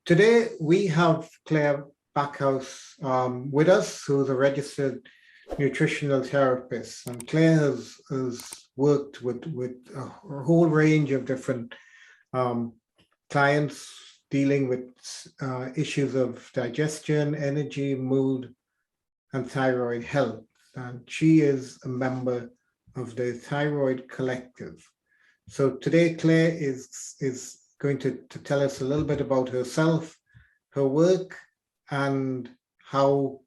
Today we have Clare Backhouse with us, who's a registered nutritional therapist. And Claire has worked with a whole range of different clients dealing with issues of digestion, energy, mood, and thyroid health. And she is a member of the Thyroid Collective. So today, Claire is going to tell us a little bit about herself, her work, and how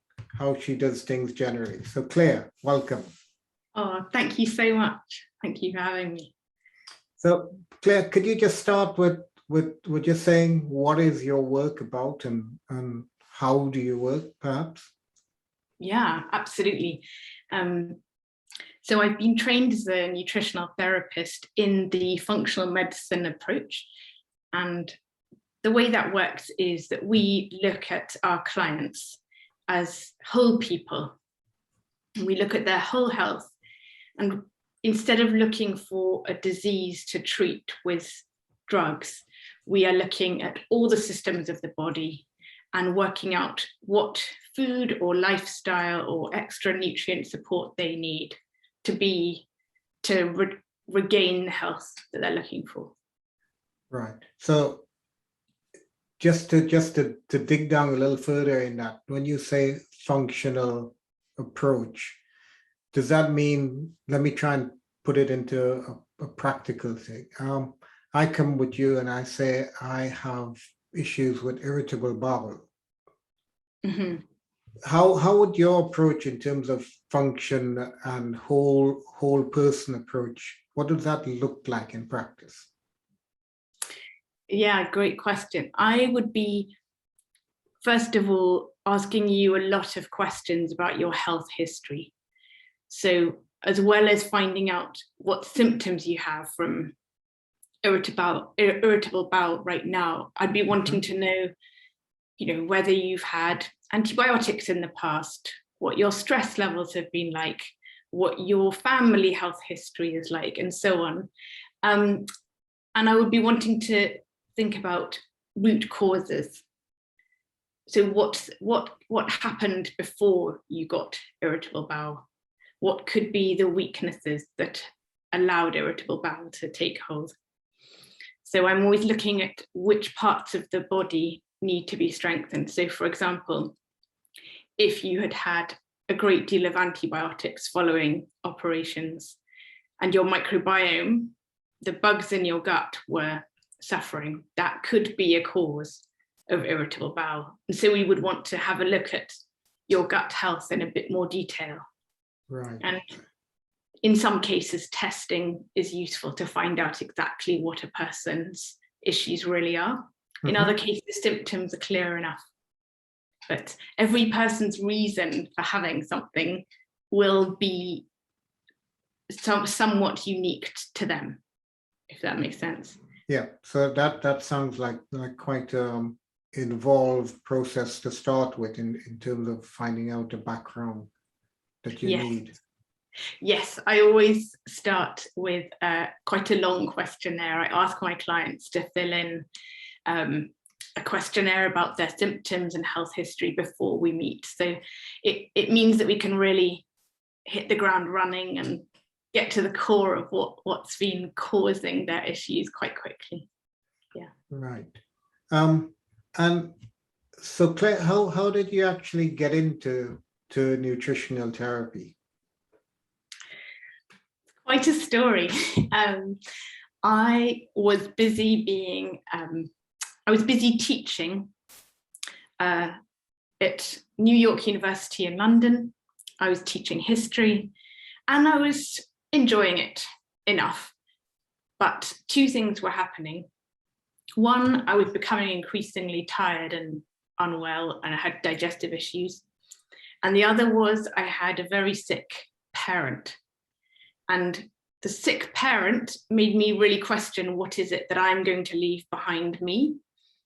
she does things generally. So Claire, welcome. Oh, thank you so much. Thank you for having me. So Claire, could you just start with just saying what is your work about and how do you work, perhaps? Yeah, absolutely. So I've been trained as a nutritional therapist in the functional medicine approach. And the way that works is that we look at our clients as whole people. We look at their whole health, and instead of looking for a disease to treat with drugs, we are looking at all the systems of the body and working out what food or lifestyle or extra nutrient support they need to regain the health that they're looking for. Right. So just to dig down a little further in that, when you say functional approach, does that mean, let me try and put it into a practical thing. I come with you and I say I have issues with irritable bowel. Mm-hmm. How would your approach in terms of function and whole person approach, what does that look like in practice? Yeah, great question. I would be, first of all, asking you a lot of questions about your health history. So as well as finding out what symptoms you have from irritable bowel right now, I'd be wanting to know, whether you've had antibiotics in the past, what your stress levels have been like, what your family health history is like, and so on. And I would be wanting to think about root causes. So what happened before you got irritable bowel? What could be the weaknesses that allowed irritable bowel to take hold? So I'm always looking at which parts of the body need to be strengthened. So for example, if you had a great deal of antibiotics following operations and your microbiome, the bugs in your gut were suffering, that could be a cause of irritable bowel. And so we would want to have a look at your gut health in a bit more detail. Right. And in some cases, testing is useful to find out exactly what a person's issues really are. Mm-hmm. In other cases, symptoms are clear enough. But every person's reason for having something will be somewhat unique to them, if that makes sense. Yeah, so that sounds like quite involved process to start with in terms of finding out the background that you need. Yes, I always start with quite a long questionnaire. I ask my clients to fill in a questionnaire about their symptoms and health history before we meet. So it means that we can really hit the ground running and get to the core of what's been causing their issues quite quickly. Yeah. Right. And so Claire, how did you actually get into nutritional therapy? Quite a story. I was busy teaching at New York University in London. I was teaching history and I was enjoying it enough. But two things were happening. One, I was becoming increasingly tired and unwell, and I had digestive issues. And the other was I had a very sick parent. And the sick parent made me really question, what is it that I'm going to leave behind me?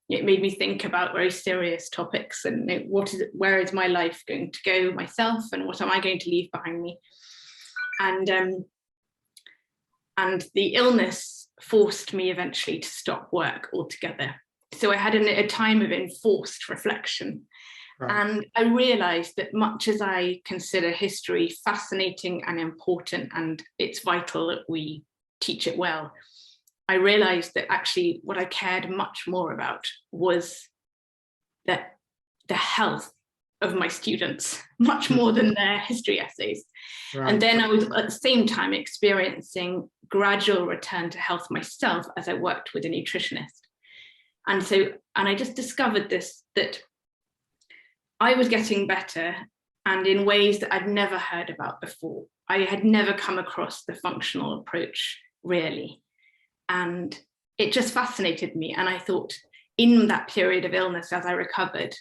It made me think about very serious topics and where is my life going to go myself, and what am I going to leave behind me? And the illness forced me eventually to stop work altogether. so I had a time of enforced reflection. Right. And I realized that much as I consider history fascinating and important, and it's vital that we teach it well, I realized that actually what I cared much more about was that the health of my students, much more than their history essays. Right. And then I was at the same time experiencing gradual return to health myself as I worked with a nutritionist. And I just discovered this, that I was getting better, and in ways that I'd never heard about before. I had never come across the functional approach, really. And it just fascinated me. And I thought, in that period of illness, as I recovered,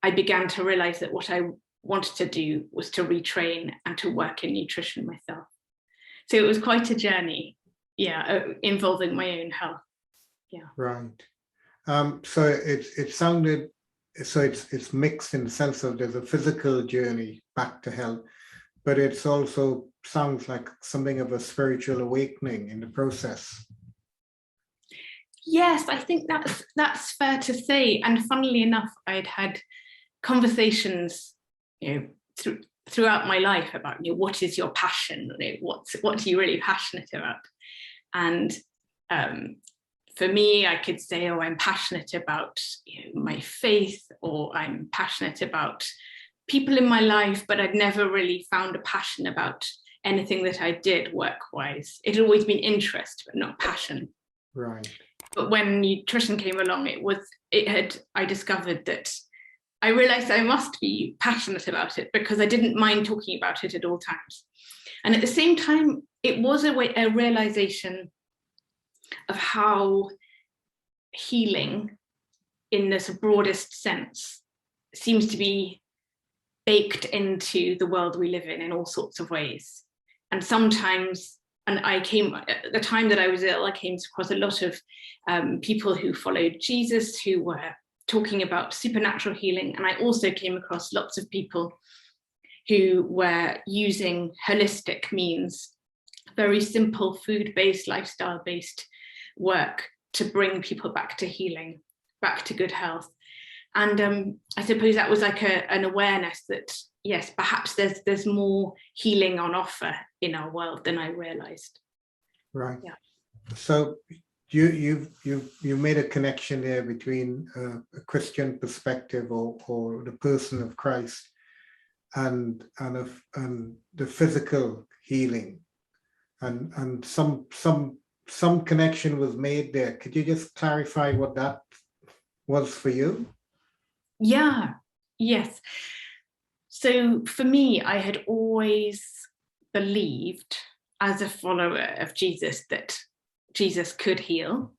I began to realize that what I wanted to do was to retrain and to work in nutrition myself. So it was quite a journey, involving my own health. Yeah. Right. So it sounded, so it's mixed in the sense of there's a physical journey back to health, but it's also sounds like something of a spiritual awakening in the process. Yes, I think that's fair to say. And funnily enough, I'd had conversations, throughout my life about, what is your passion? What are you really passionate about? And for me, I could say, I'm passionate about my faith, or I'm passionate about people in my life, but I'd never really found a passion about anything that I did work-wise. It had always been interest, but not passion. Right. But when nutrition came along, I discovered that I realized I must be passionate about it, because I didn't mind talking about it at all times. And at the same time, it was a realization of how healing, in this broadest sense, seems to be baked into the world we live in all sorts of ways. And sometimes, and at the time that I was ill, I came across a lot of people who followed Jesus, who were talking about supernatural healing. And I also came across lots of people who were using holistic means, very simple food-based, lifestyle-based work to bring people back to healing, back to good health. And I suppose that was like an awareness that, yes, perhaps there's more healing on offer in our world than I realized. Right. Yeah. So you made a connection there between a Christian perspective or the person of Christ and the physical healing, and some connection was made there. Could you just clarify what that was for you? Yeah. Yes. So for me, I had always believed, as a follower of Jesus, that Jesus could heal.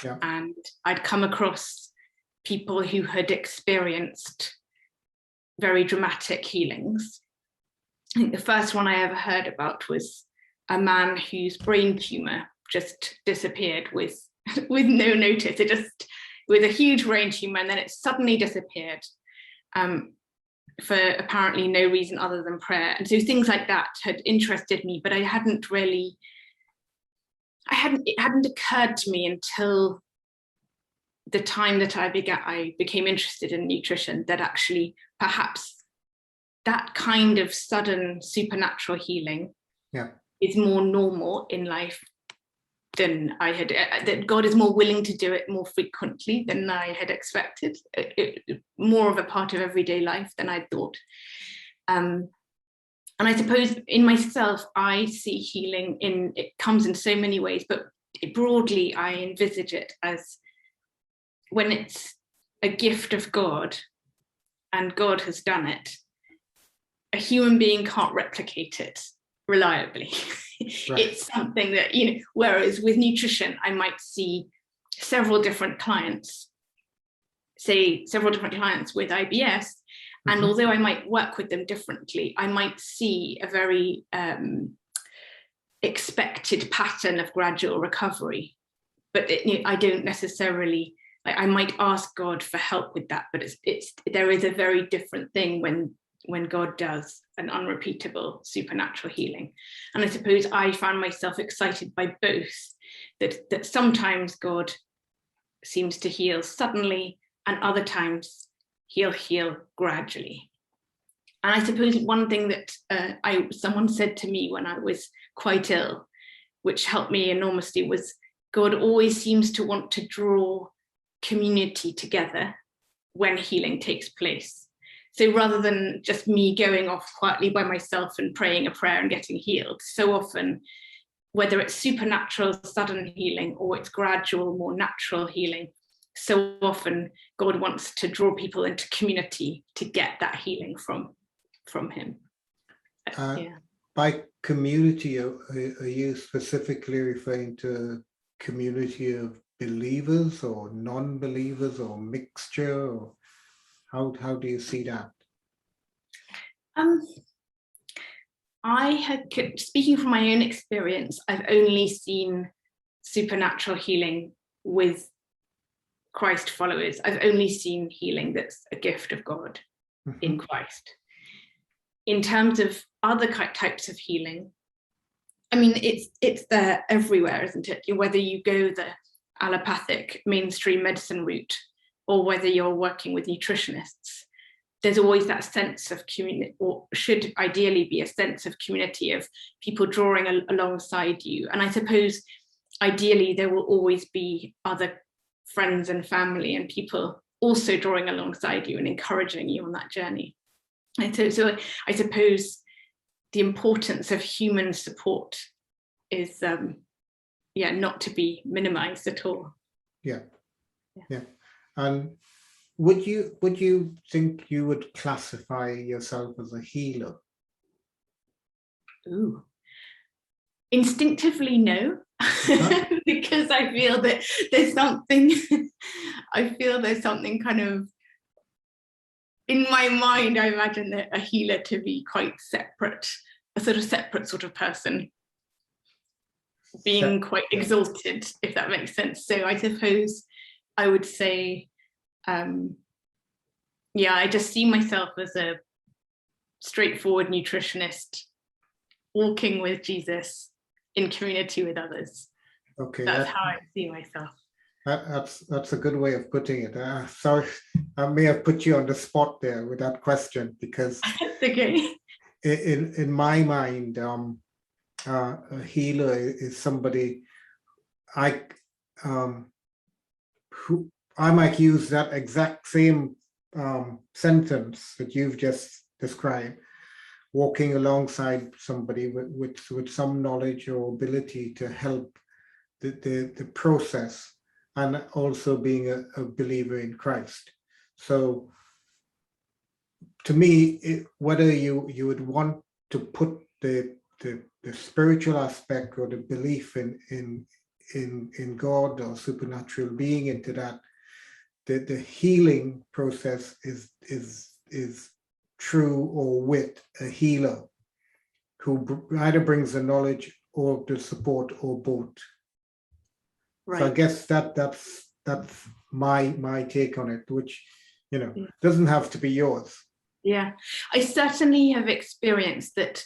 Yeah. And I'd come across people who had experienced very dramatic healings. I think the first one I ever heard about was a man whose brain tumor just disappeared with no notice. It just, with a huge brain tumor, and then it suddenly disappeared for apparently no reason other than prayer. And so things like that had interested me, but it hadn't occurred to me until the time that I became interested in nutrition, that actually perhaps that kind of sudden supernatural healing is more normal in life than that God is more willing to do it more frequently than I had expected, more of a part of everyday life than I thought. And I suppose in myself, I see healing it comes in so many ways, but broadly, I envisage it as when it's a gift of God and God has done it, a human being can't replicate it reliably. Right. It's something that, whereas with nutrition, I might see several different clients with IBS, and although I might work with them differently, I might see a very expected pattern of gradual recovery. But I don't necessarily, I might ask God for help with that, but there is a very different thing when God does an unrepeatable supernatural healing. And I suppose I found myself excited by both, that sometimes God seems to heal suddenly, and other times he'll heal gradually. And I suppose one thing that someone said to me when I was quite ill, which helped me enormously, was God always seems to want to draw community together when healing takes place. So rather than just me going off quietly by myself and praying a prayer and getting healed, so often, whether it's supernatural, sudden healing, or it's gradual, more natural healing, so often God wants to draw people into community to get that healing from him. Yeah. By community, are you specifically referring to community of believers or non-believers or mixture? Or how do you see that? Speaking from my own experience, I've only seen supernatural healing with Christ followers. I've only seen healing that's a gift of God in Christ. In terms of other types of healing, I mean, it's there everywhere, isn't it? Whether you go the allopathic mainstream medicine route or whether you're working with nutritionists, there's always that sense of community, or should ideally be a sense of community, of people drawing alongside you. And I suppose ideally there will always be other friends and family and people also drawing alongside you and encouraging you on that journey. And so I suppose the importance of human support is not to be minimized at all. Yeah. And would you think you would classify yourself as a healer? Ooh. Instinctively, no. Because I feel that there's something kind of, in my mind, I imagine that a healer to be quite separate, a sort of separate sort of person, being quite exalted, if that makes sense. So I suppose I would say, I just see myself as a straightforward nutritionist, walking with Jesus in community with others. Okay, that's how I see myself. That's a good way of putting it. Sorry, I may have put you on the spot there with that question, because okay. In my mind, a healer is somebody who I might use that exact same sentence that you've just described, walking alongside somebody with some knowledge or ability to help the process, and also being a believer in Christ. So to me, whether you would want to put the spiritual aspect or the belief in God or supernatural being into that, the healing process is through or with a healer who either brings the knowledge or the support or both. Right. So I guess that's my take on it, which doesn't have to be yours. Yeah, I certainly have experienced that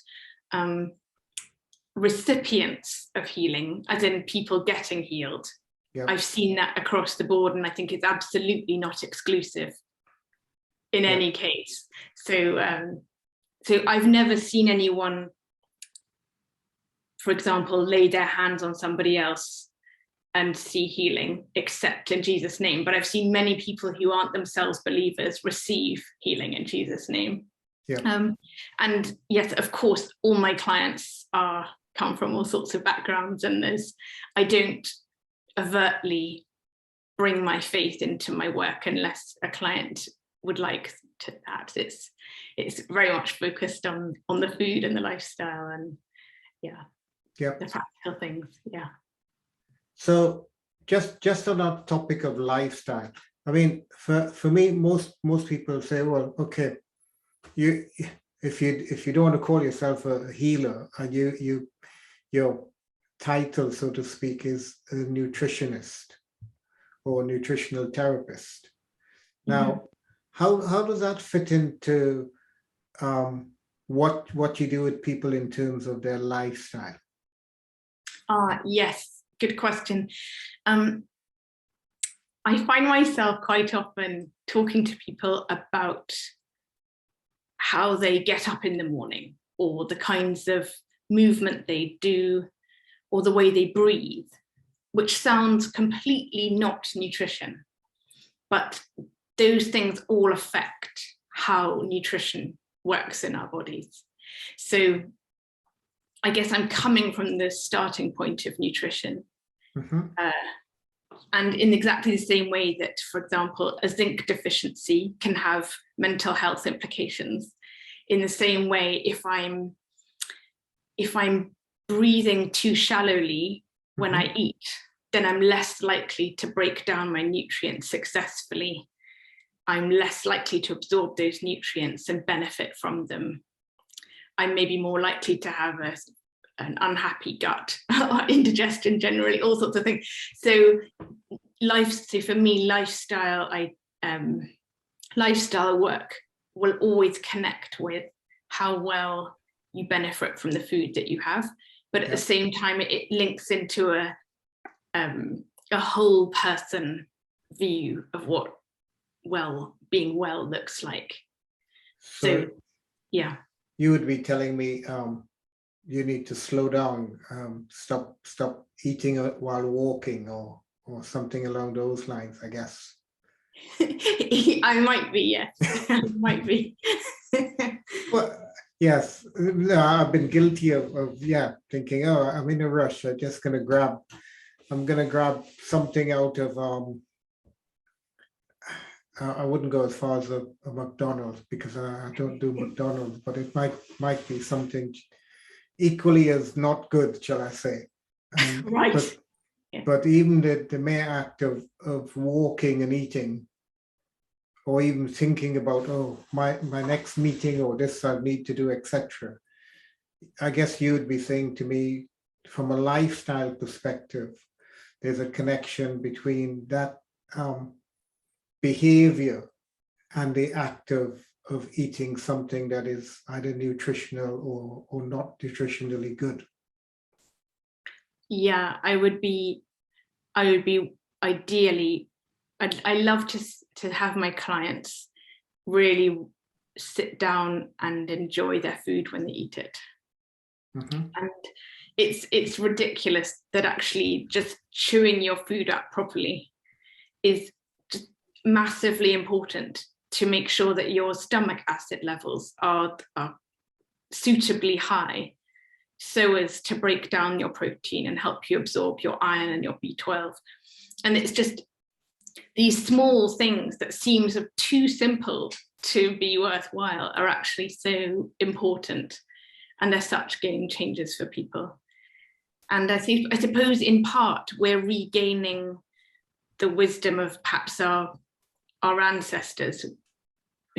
recipients of healing, as in people getting healed, I've seen that across the board, and I think it's absolutely not exclusive in any case. So I've never seen anyone, for example, lay their hands on somebody else and see healing except in Jesus' name. But I've seen many people who aren't themselves believers receive healing in Jesus' name. Yeah. And yes, of course, all my clients come from all sorts of backgrounds, and I don't overtly bring my faith into my work unless a client would like that. It's very much focused on the food and the lifestyle and the practical things. Yeah. So just on that topic of lifestyle, I mean, for me, most people say, well, okay, if you don't want to call yourself a healer, and your title, so to speak, is a nutritionist or a nutritional therapist. Now, how does that fit into what you do with people in terms of their lifestyle? Yes, good question. I find myself quite often talking to people about how they get up in the morning, or the kinds of movement they do, or the way they breathe, which sounds completely not nutrition, but those things all affect how nutrition works in our bodies. So I guess I'm coming from the starting point of nutrition. And in exactly the same way that, for example, a zinc deficiency can have mental health implications, in the same way, if I'm breathing too shallowly when I eat, then I'm less likely to break down my nutrients successfully. I'm less likely to absorb those nutrients and benefit from them. I'm maybe more likely to have an unhappy gut, or indigestion generally, all sorts of things. So for me, lifestyle work will always connect with how well you benefit from the food that you have, but at the same time, it links into a whole person view of what being well looks like. So yeah, you would be telling me you need to slow down, stop eating while walking, or something along those lines, I guess. I might be, yes. I might be. Well, yes, I've been guilty of thinking, oh, I'm in a rush, I'm gonna grab something out of I wouldn't go as far as a McDonald's, because I don't do McDonald's, but it might be something equally as not good, shall I say. Right. But even the mere act of walking and eating, or even thinking about, oh, my next meeting, or this I need to do, etc. I guess you would be saying to me, from a lifestyle perspective, there's a connection between that behavior and the act of eating something that is either nutritional or not nutritionally good. Yeah, I would be ideally, I love to have my clients really sit down and enjoy their food when they eat it. And it's ridiculous that actually just chewing your food up properly is just massively important to make sure that your stomach acid levels are suitably high, so as to break down your protein and help you absorb your iron and your B12. And it's just these small things that seem too simple to be worthwhile are actually so important, and they're such game changers for people. And I suppose in part we're regaining the wisdom of perhaps our ancestors,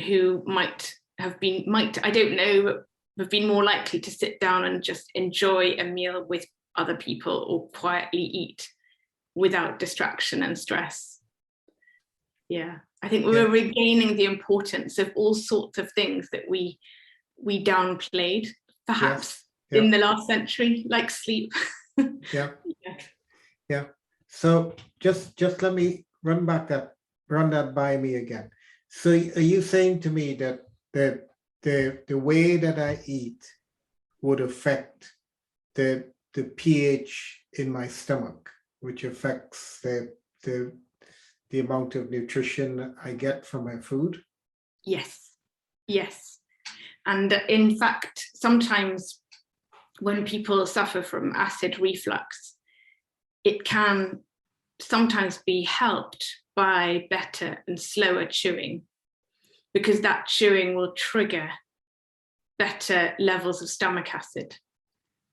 who might have been more likely to sit down and just enjoy a meal with other people, or quietly eat without distraction and stress. Yeah, I think we're regaining the importance of all sorts of things that we downplayed, perhaps, in the last century, like sleep. Yeah. So just let me run that by me again. So are you saying to me that the way that I eat would affect the pH in my stomach, which affects the amount of nutrition I get from my food? Yes. And in fact, sometimes when people suffer from acid reflux, it can sometimes be helped by better and slower chewing, because that chewing will trigger better levels of stomach acid.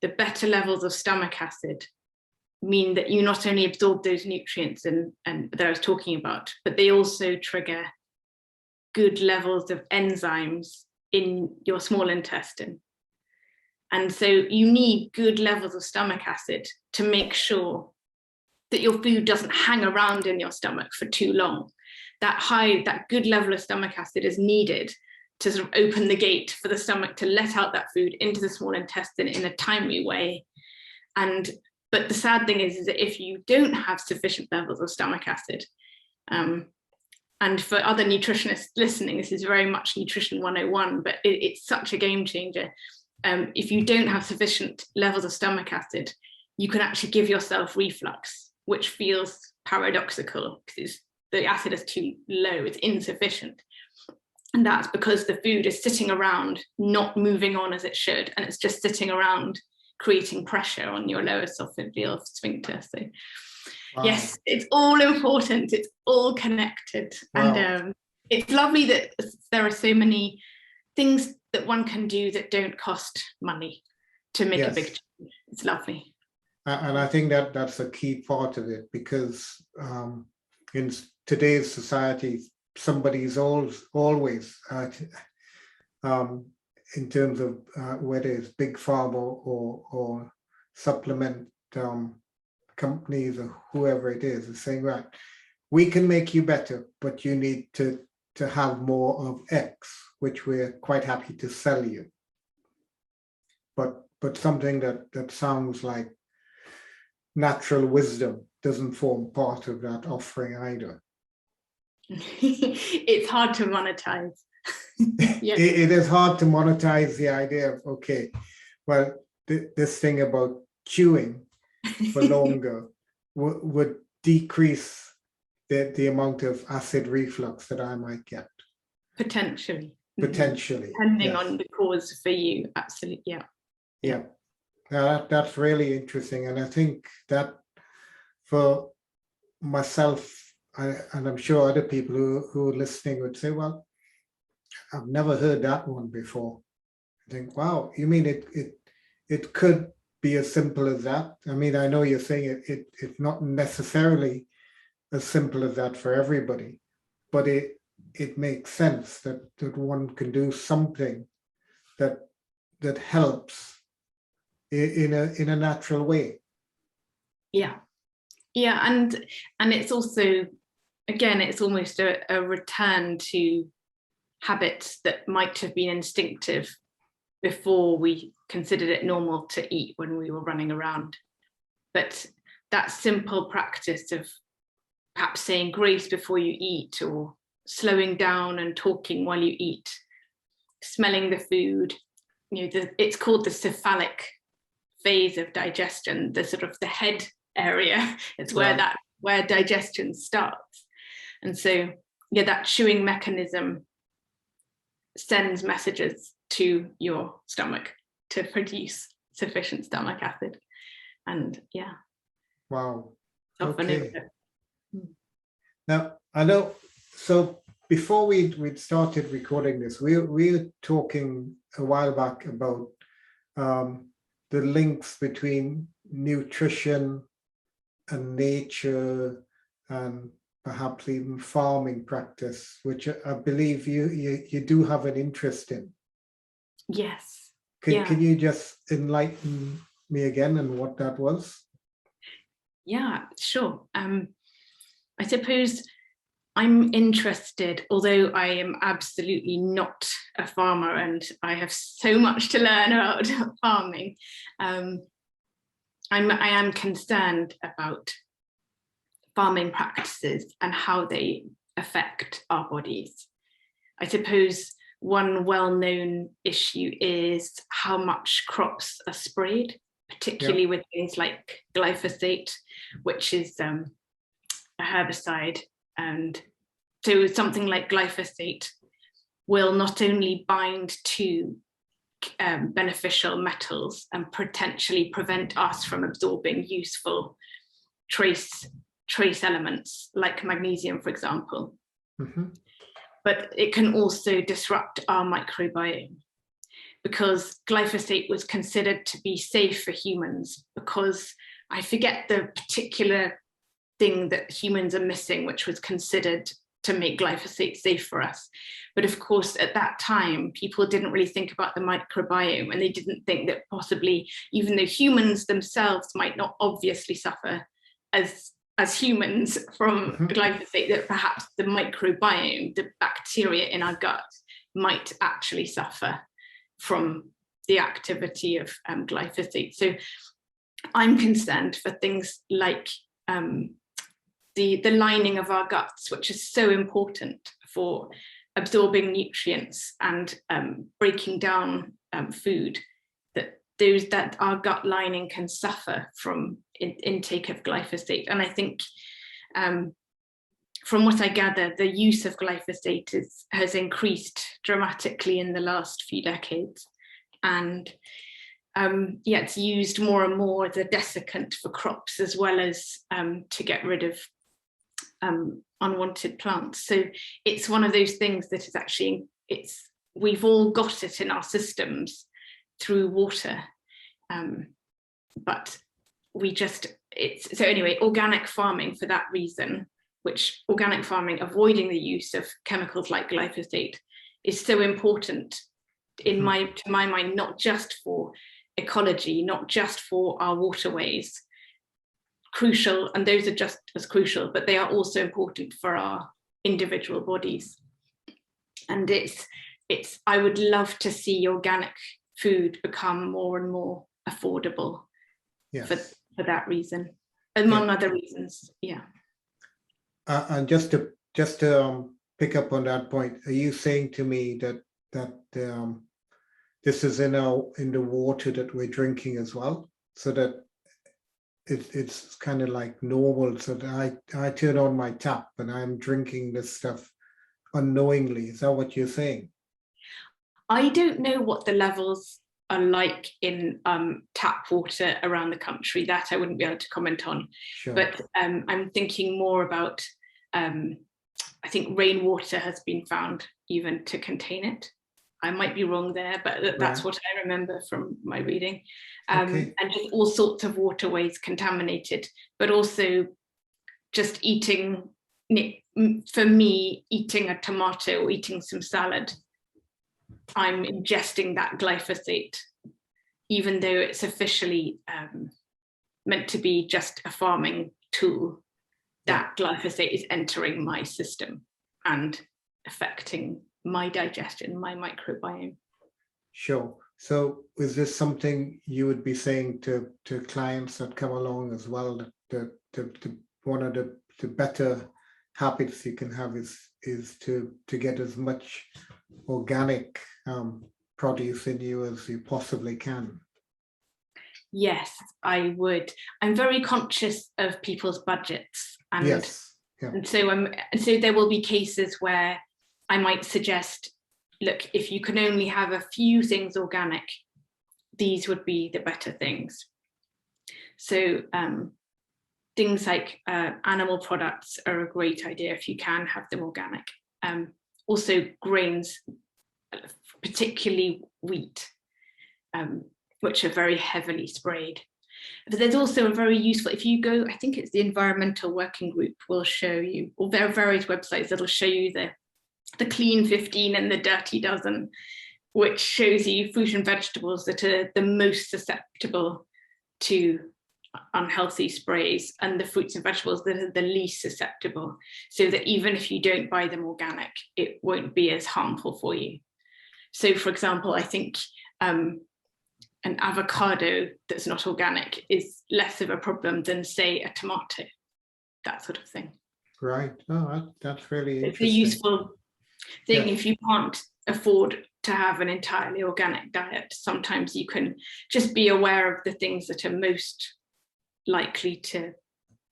The better levels of stomach acid mean that you not only absorb those nutrients and that I was talking about, but they also trigger good levels of enzymes in your small intestine. And so you need good levels of stomach acid to make sure that your food doesn't hang around in your stomach for too long. That good level of stomach acid is needed to sort of open the gate for the stomach to let out that food into the small intestine in a timely way. But the sad thing is that if you don't have sufficient levels of stomach acid, And for other nutritionists listening, this is very much nutrition 101, but it's such a game changer. If you don't have sufficient levels of stomach acid, you can actually give yourself reflux, which feels paradoxical because the acid is too low, it's insufficient. And that's because the food is sitting around, not moving on as it should, and it's just sitting around creating pressure on your lower esophageal sphincter. So wow. Yes, it's all important, it's all connected. Wow. And it's lovely that there are so many things that one can do that don't cost money to make a big change. It's lovely. And I think that that's a key part of it, because in today's society, somebody's always in terms of whether it's big pharma or supplement companies or whoever it is saying, right, we can make you better, but you need to have more of X, which we're quite happy to sell you. But something that sounds like natural wisdom doesn't form part of that offering either. It's hard to monetize. Yeah. It is hard to monetize the idea of, okay, well, this thing about chewing for longer would decrease the amount of acid reflux that I might get. Potentially. Depending on the cause for you, absolutely, yeah. Yeah, that's really interesting. And I think that for myself, and I'm sure other people who are listening would say, well, I've never heard that one before. I think, wow, you mean it could be as simple as that? I mean, I know you're saying it's not necessarily as simple as that for everybody, but it makes sense that one can do something that helps in a natural way. Yeah, and it's also, again, it's almost a return to habits that might have been instinctive before we considered it normal to eat when we were running around. But that simple practice of perhaps saying grace before you eat, or slowing down and talking while you eat, smelling the food, it's called the cephalic phase of digestion, the sort of the head area. It's where digestion starts. And so, that chewing mechanism sends messages to your stomach to produce sufficient stomach acid. And wow. Okay. Now, I know, so before we'd started recording this, we were talking a while back about the links between nutrition and nature and perhaps even farming practice, which I believe you do have an interest in. Yes. Can you just enlighten me again on what that was? Yeah, sure. I suppose I'm interested, although I am absolutely not a farmer and I have so much to learn about farming. I am concerned about farming practices and how they affect our bodies. I suppose one well-known issue is how much crops are sprayed, particularly with things like glyphosate, which is a herbicide. And so something like glyphosate will not only bind to beneficial metals and potentially prevent us from absorbing useful trace elements like magnesium, for example, but it can also disrupt our microbiome, because glyphosate was considered to be safe for humans because I forget the particular thing that humans are missing, which was considered to make glyphosate safe for us. But of course, at that time, people didn't really think about the microbiome, and they didn't think that possibly, even though humans themselves might not obviously suffer as humans from glyphosate, that perhaps the microbiome, the bacteria in our gut, might actually suffer from the activity of glyphosate. So I'm concerned for things like the lining of our guts, which is so important for absorbing nutrients and breaking down food, that our gut lining can suffer from intake of glyphosate. And I think from what I gather, the use of glyphosate has increased dramatically in the last few decades. And it's used more and more as a desiccant for crops, as well as to get rid of unwanted plants. So it's one of those things that is actually, we've all got it in our systems through water, but so anyway, organic farming, for that reason, organic farming, avoiding the use of chemicals like glyphosate, is so important to my mind, not just for ecology, not just for our waterways, crucial, and those are just as crucial, but they are also important for our individual bodies. And I would love to see organic food become more and more affordable. Yes. For that reason, among other reasons. And just to pick up on that point, are you saying to me that this is in the water that we're drinking as well, so that it's kind of like normal, so that I turn on my tap and I'm drinking this stuff unknowingly? Is that what you're saying? I don't know what the levels are like in tap water around the country. That I wouldn't be able to comment on. Sure. But I'm thinking more about, I think rainwater has been found even to contain it. I might be wrong there, but that's what I remember from my reading. Okay. And just all sorts of waterways contaminated, but also just eating, for me, eating a tomato or eating some salad, I'm ingesting that glyphosate, even though it's officially meant to be just a farming tool. That glyphosate is entering my system and affecting my digestion, my microbiome. Sure. So is this something you would be saying to clients that come along as well, that one of the better habits you can have is to get as much organic produce in you as you possibly can? Yes, I would. I'm very conscious of people's budgets, and yes. And so there will be cases where I might suggest, look, if you can only have a few things organic, these would be the better things. So things like animal products are a great idea if you can have them organic. Also grains, particularly wheat, which are very heavily sprayed. But there's also a very useful, if you go, I think it's the Environmental Working Group will show you, or there are various websites that'll show you the clean 15 and the dirty dozen, which shows you fruit and vegetables that are the most susceptible to unhealthy sprays, and the fruits and vegetables that are the least susceptible, so that even if you don't buy them organic, it won't be as harmful for you. So for example, I think an avocado that's not organic is less of a problem than, say, a tomato, that sort of thing. Right. Oh, that's really interesting. It's a useful thing. If you can't afford to have an entirely organic diet, sometimes you can just be aware of the things that are most likely to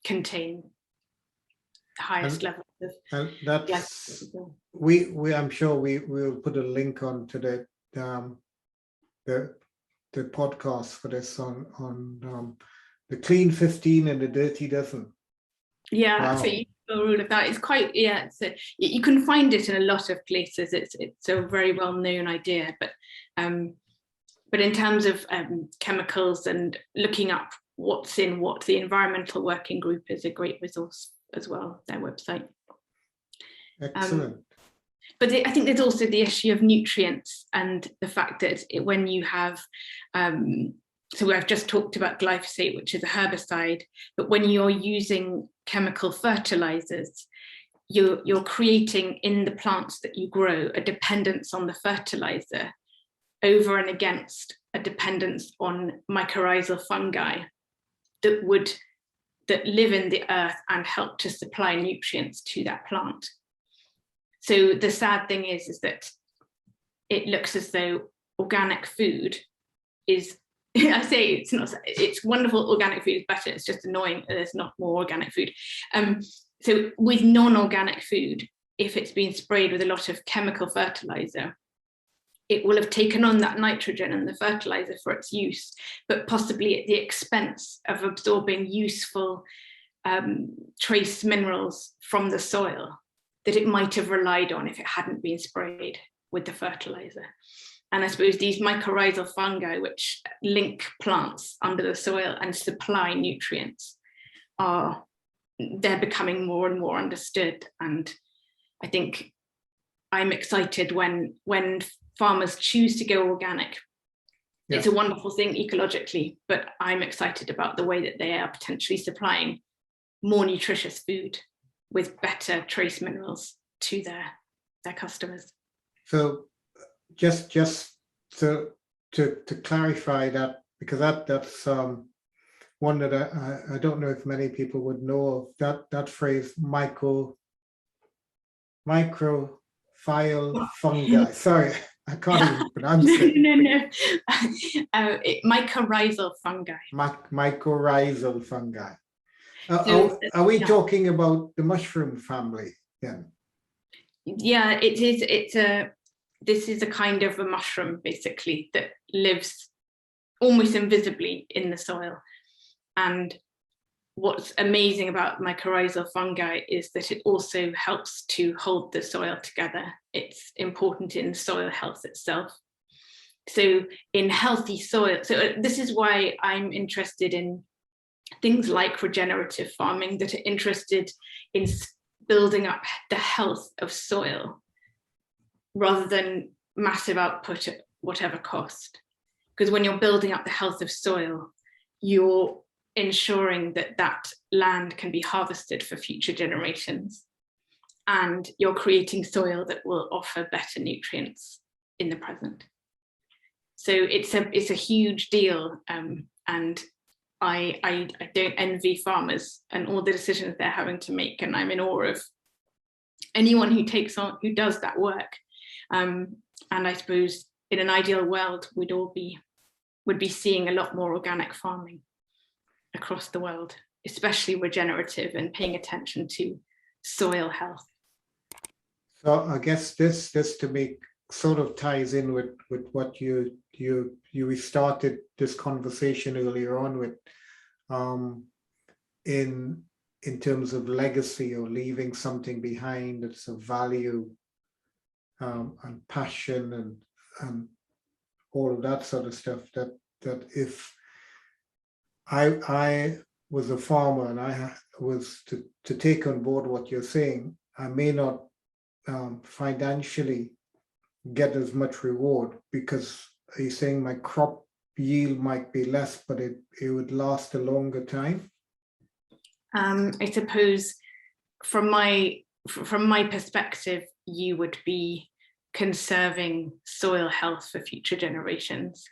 contain the highest levels of that's we I'm sure we will put a link on to the podcast for this on the clean 15 and the dirty dozen. Yeah, wow. That's a useful rule of that. It's quite, you can find it in a lot of places. It's a very well-known idea, but in terms of chemicals and looking up what's in what, the Environmental Working Group is a great resource as well, their website. Excellent. But I think there's also the issue of nutrients and the fact that when you have, so I've just talked about glyphosate, which is a herbicide, but when you're using chemical fertilizers, you're creating in the plants that you grow a dependence on the fertilizer over and against a dependence on mycorrhizal fungi that that live in the earth and help to supply nutrients to that plant. So the sad thing is that it looks as though organic food is, I say it's wonderful, organic food is better, it's just annoying there's not more organic food. So with non-organic food, if it's been sprayed with a lot of chemical fertilizer, it will have taken on that nitrogen and the fertilizer for its use, but possibly at the expense of absorbing useful trace minerals from the soil that it might have relied on if it hadn't been sprayed with the fertilizer. And I suppose these mycorrhizal fungi, which link plants under the soil and supply nutrients, they're becoming more and more understood. And I think I'm excited when farmers choose to go organic. Yeah. It's a wonderful thing ecologically, but I'm excited about the way that they are potentially supplying more nutritious food with better trace minerals to their customers. So just to clarify that, because that's one that I don't know if many people would know of, that phrase microphile fungi. Sorry, I can't even pronounce it. No. Mycorrhizal fungi. Mycorrhizal fungi. Are we talking about the mushroom family then? Yeah, it is. This is a kind of a mushroom, basically, that lives almost invisibly in the soil. And what's amazing about mycorrhizal fungi is that it also helps to hold the soil together. It's important in soil health itself. So in healthy soil, so this is why I'm interested in things like regenerative farming, that are interested in building up the health of soil rather than massive output at whatever cost. Because when you're building up the health of soil, you're ensuring that that land can be harvested for future generations, and you're creating soil that will offer better nutrients in the present. So it's a huge deal, and I don't envy farmers and all the decisions they're having to make, and I'm in awe of anyone who does that work. And I suppose in an ideal world, would be seeing a lot more organic farming across the world, especially regenerative and paying attention to soil health. So I guess this to me sort of ties in with what you started this conversation earlier on with, in terms of legacy or leaving something behind that's of value, and passion and all of that sort of stuff, that if I was a farmer and I was to take on board what you're saying, I may not financially get as much reward, because you're saying my crop yield might be less, but it would last a longer time. I suppose from my perspective, you would be conserving soil health for future generations.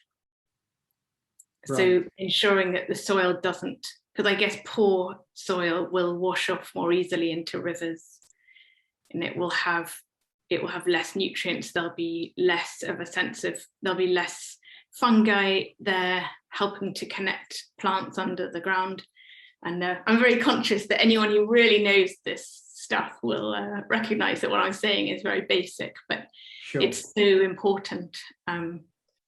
Right. So ensuring that the soil doesn't, because I guess poor soil will wash off more easily into rivers, and it will have less nutrients. There'll be less fungi there helping to connect plants under the ground. And I'm very conscious that anyone who really knows this stuff will recognize that what I'm saying is very basic, but sure, it's so important. And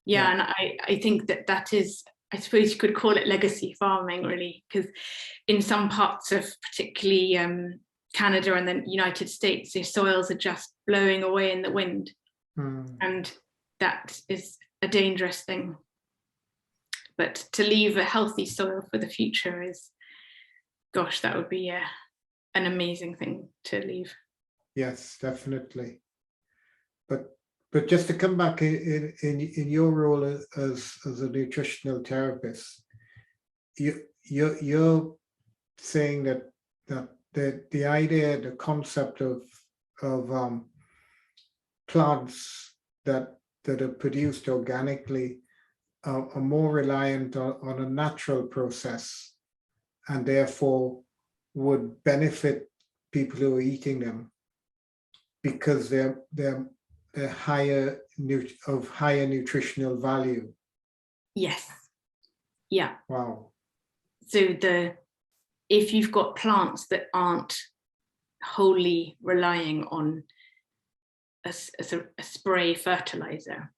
I think that is, I suppose you could call it legacy farming, really, because in some parts of particularly Canada and the United States, the soils are just blowing away in the wind. And that is a dangerous thing. But to leave a healthy soil for the future is, gosh, that would be an amazing thing to leave. Yes, definitely. But just to come back in your role as a nutritional therapist, you're saying that the idea, the concept of plants that are produced organically are more reliant on a natural process, and therefore would benefit people who are eating them because they're higher nutritional value. Yes. Yeah. Wow. So if you've got plants that aren't wholly relying on a spray fertilizer,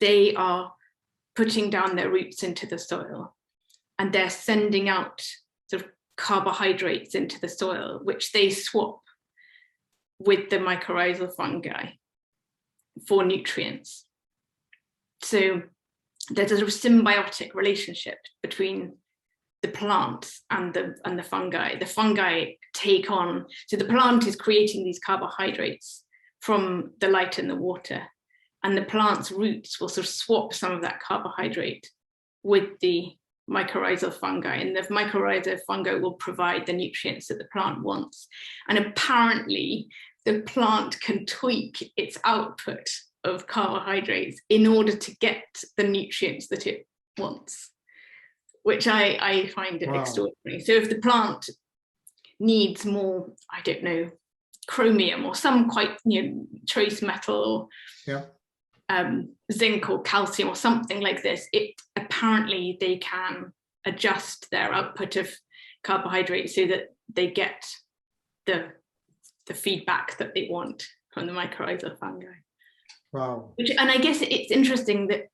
they are putting down their roots into the soil and they're sending out sort of carbohydrates into the soil, which they swap with the mycorrhizal fungi for nutrients. So there's a sort of symbiotic relationship between the plants and the fungi. The fungi take on, so the plant is creating these carbohydrates from the light and the water, and the plant's roots will sort of swap some of that carbohydrate with the mycorrhizal fungi, and the mycorrhizal fungi will provide the nutrients that the plant wants. And apparently the plant can tweak its output of carbohydrates in order to get the nutrients that it wants, which I find it extraordinary. So if the plant needs more, I don't know, chromium or some quite trace metal, or zinc or calcium or something like this, apparently they can adjust their output of carbohydrates so that they get the feedback that they want from the mycorrhizal fungi. Wow. And I guess it's interesting that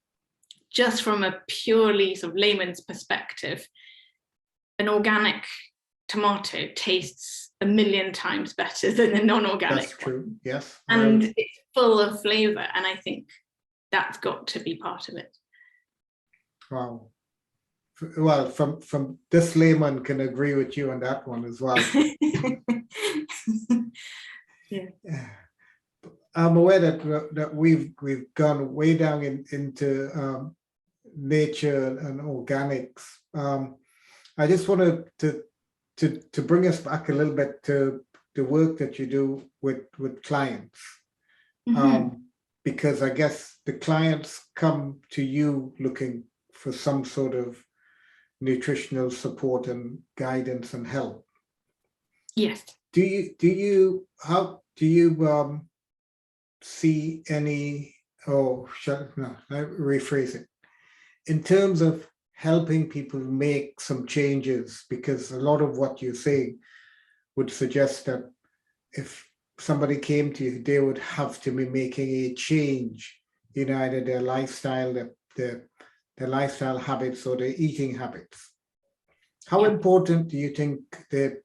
just from a purely sort of layman's perspective, an organic tomato tastes 1,000,000 times better than a non-organic. That's true, yes. And it's full of flavor, and I think that's got to be part of it. Wow. Well, from this layman can agree with you on that one as well. Yeah. I'm aware that we've gone way down into nature and organics. I just wanted to bring us back a little bit to the work that you do with clients, because I guess the clients come to you looking for some sort of nutritional support and guidance and help. Yes. Do you see any, rephrase it, in terms of helping people make some changes, because a lot of what you're saying would suggest that if somebody came to you, they would have to be making a change in either their lifestyle, their lifestyle habits, or their eating habits. How important do you think the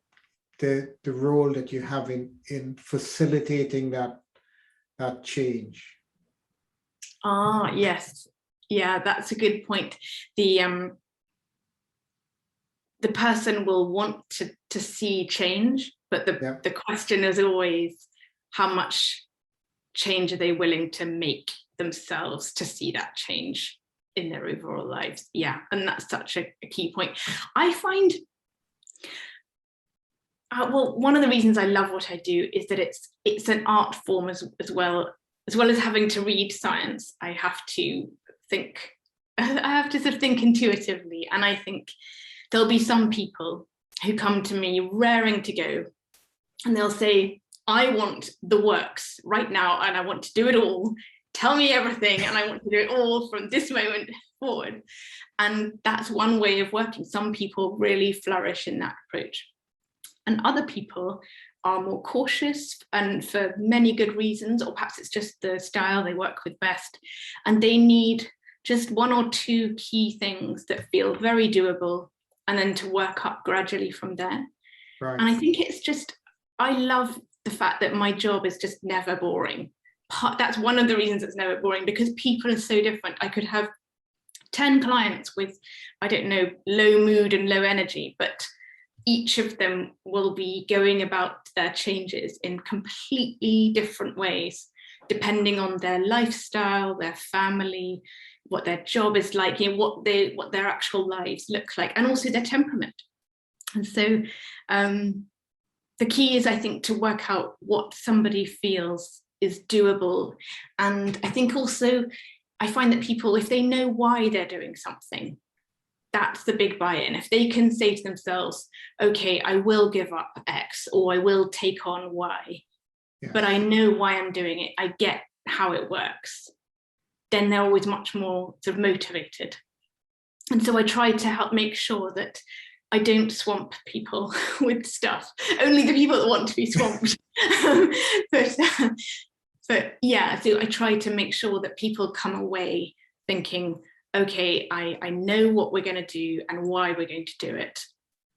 role that you have in facilitating that change? Yes. Yeah, that's a good point. The person will want to see change, but the question is always, how much change are they willing to make themselves to see that change in their overall lives? Yeah, and that's such a key point. I find, one of the reasons I love what I do is that it's an art form as well as having to read science. I have to sort of think intuitively, and I think there'll be some people who come to me raring to go, and they'll say, I want the works right now, and I want to do it all. Tell me everything, and I want to do it all from this moment forward. And that's one way of working. Some people really flourish in that approach, and other people are more cautious, and for many good reasons, or perhaps it's just the style they work with best, and they need just one or two key things that feel very doable, and then to work up gradually from there. Right. And I think I love the fact that my job is just never boring. That's one of the reasons it's never boring, because people are so different. I could have 10 clients with, I don't know, low mood and low energy, but each of them will be going about their changes in completely different ways, depending on their lifestyle, their family, what their job is like, what their actual lives look like, and also their temperament. And so the key is, I think, to work out what somebody feels is doable. And I think also, I find that people, if they know why they're doing something, that's the big buy-in. If they can say to themselves, okay, I will give up X, or I will take on Y, but I know why I'm doing it, I get how it works, then they're always much more sort of motivated. And so I try to help make sure that I don't swamp people with stuff, only the people that want to be swamped. But yeah, so I try to make sure that people come away thinking, okay, I know what we're going to do and why we're going to do it,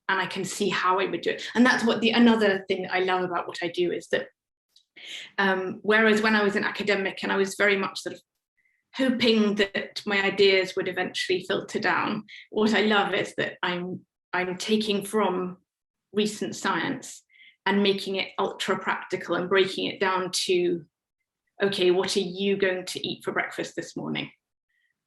and I can see how I would do it. And that's what another thing that I love about what I do is that whereas when I was an academic and I was very much sort of hoping that my ideas would eventually filter down, what I love is that I'm taking from recent science and making it ultra practical and breaking it down to, okay, what are you going to eat for breakfast this morning?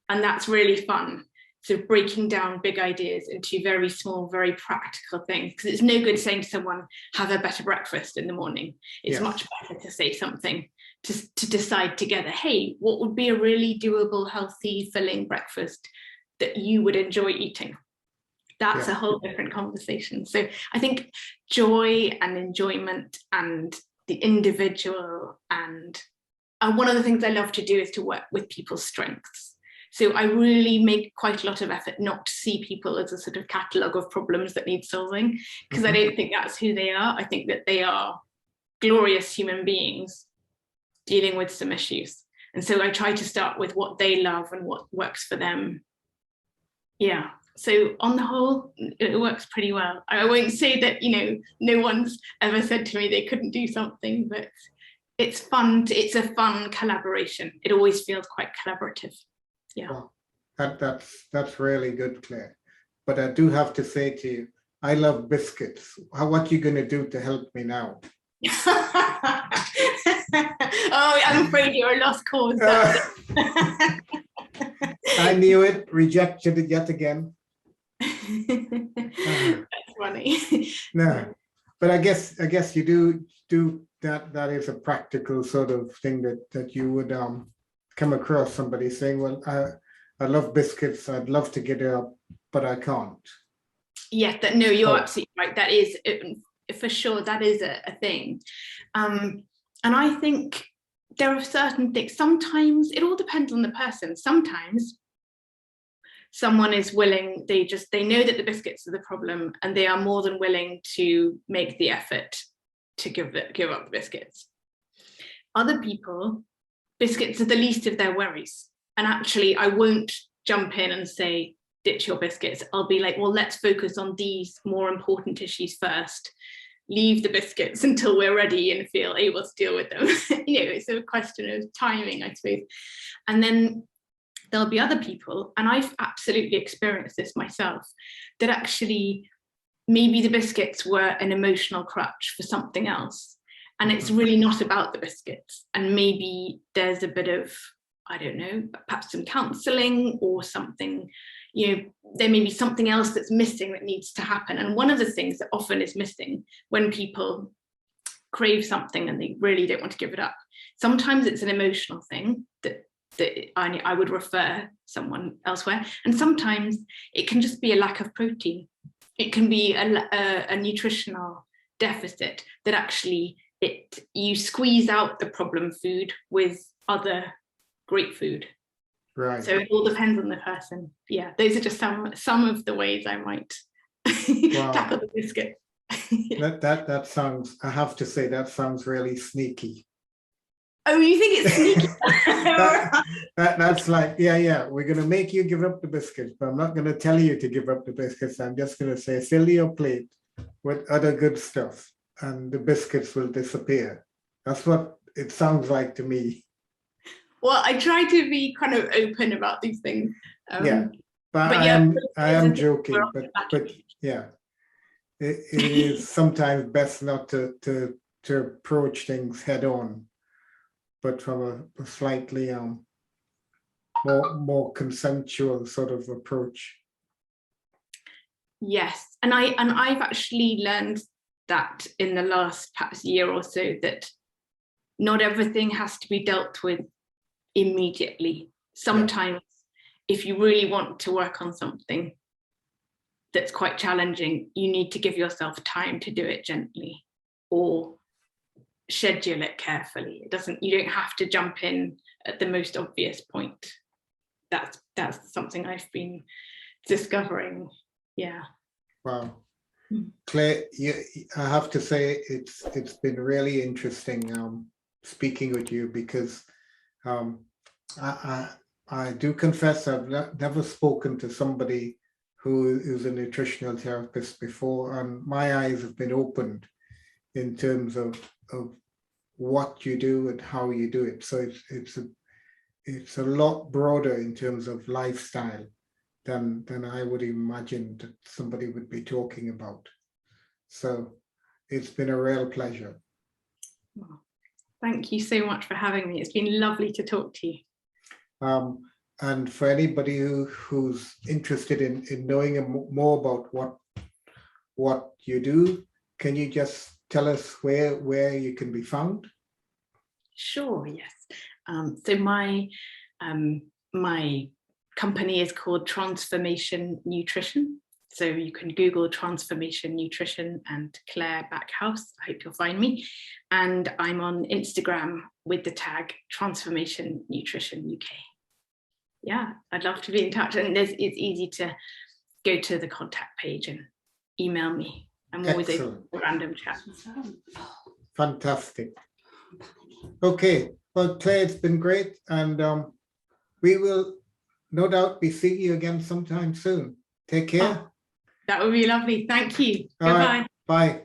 And that's really fun. So breaking down big ideas into very small, very practical things, because it's no good saying to someone, have a better breakfast in the morning. It's much better to say something, to decide together, hey, what would be a really doable, healthy, filling breakfast that you would enjoy eating? That's a whole different conversation. So I think joy and enjoyment and the individual, and one of the things I love to do is to work with people's strengths. So I really make quite a lot of effort not to see people as a sort of catalogue of problems that need solving, because I don't think that's who they are. I think that they are glorious human beings dealing with some issues. And so I try to start with what they love and what works for them. Yeah. So on the whole, it works pretty well. I won't say that, no one's ever said to me they couldn't do something, but it's fun. It's a fun collaboration. It always feels quite collaborative. Yeah. Well, that's really good, Claire. But I do have to say to you, I love biscuits. What are you going to do to help me now? Oh, I'm afraid you're a lost cause. I knew it, rejected it yet again. That's funny. No, but I guess you do that. That is a practical sort of thing that you would come across somebody saying, well, I love biscuits, I'd love to get it up, but I can't. Yeah, no, you're absolutely right. That is, for sure, that is a thing. And I think there are certain things, sometimes it all depends on the person. Sometimes someone is willing, they know that the biscuits are the problem and they are more than willing to make the effort to give up the biscuits. Other people, biscuits are the least of their worries. And actually, I won't jump in and say, ditch your biscuits. I'll be like, well, let's focus on these more important issues first. Leave the biscuits until we're ready and feel able to deal with them. It's a question of timing, I suppose. And then there'll be other people, and I've absolutely experienced this myself, that actually maybe the biscuits were an emotional crutch for something else. And it's really not about the biscuits. And maybe there's a bit of, I don't know, perhaps some counselling or something, there may be something else that's missing that needs to happen. And one of the things that often is missing when people crave something and they really don't want to give it up, sometimes it's an emotional thing that I would refer someone elsewhere. And sometimes it can just be a lack of protein. It can be a nutritional deficit that actually you squeeze out the problem food with other great food. Right. So it all depends on the person. Yeah, those are just some of the ways I might tackle the biscuit. that sounds, I have to say, that sounds really sneaky. Oh, you think it's sneaky? That's like, yeah, we're going to make you give up the biscuits, but I'm not going to tell you to give up the biscuits. I'm just going to say, fill your plate with other good stuff and the biscuits will disappear. That's what it sounds like to me. Well, I try to be kind of open about these things. Yeah, but I am joking, but yeah, it is sometimes best not to approach things head on, but from a slightly more consensual sort of approach. Yes, and I've actually learned that in the last perhaps year or so, that not everything has to be dealt with immediately. Sometimes if you really want to work on something, that's quite challenging, you need to give yourself time to do it gently or schedule it carefully. You don't have to jump in at the most obvious point. That's something I've been discovering. Yeah. Wow. Claire, I have to say it's been really interesting speaking with you, because I do confess I've never spoken to somebody who is a nutritional therapist before, and my eyes have been opened in terms of what you do and how you do it. So it's a lot broader in terms of lifestyle than I would imagine that somebody would be talking about. So it's been a real pleasure. Well, thank you so much for having me. It's been lovely to talk to you. And for anybody who's interested in knowing more about what you do, can you just tell us where you can be found? Sure, yes. So my company is called Transformation Nutrition. So you can Google Transformation Nutrition and Clare Backhouse. I hope you'll find me. And I'm on Instagram with the tag Transformation Nutrition UK. Yeah, I'd love to be in touch. And it's easy to go to the contact page and email me. I'm always open for random chats. Fantastic. Okay, well, Claire, it's been great. And we will no doubt be seeing you again sometime soon. Take care. Oh, that would be lovely. Thank you. All Goodbye. right. Bye.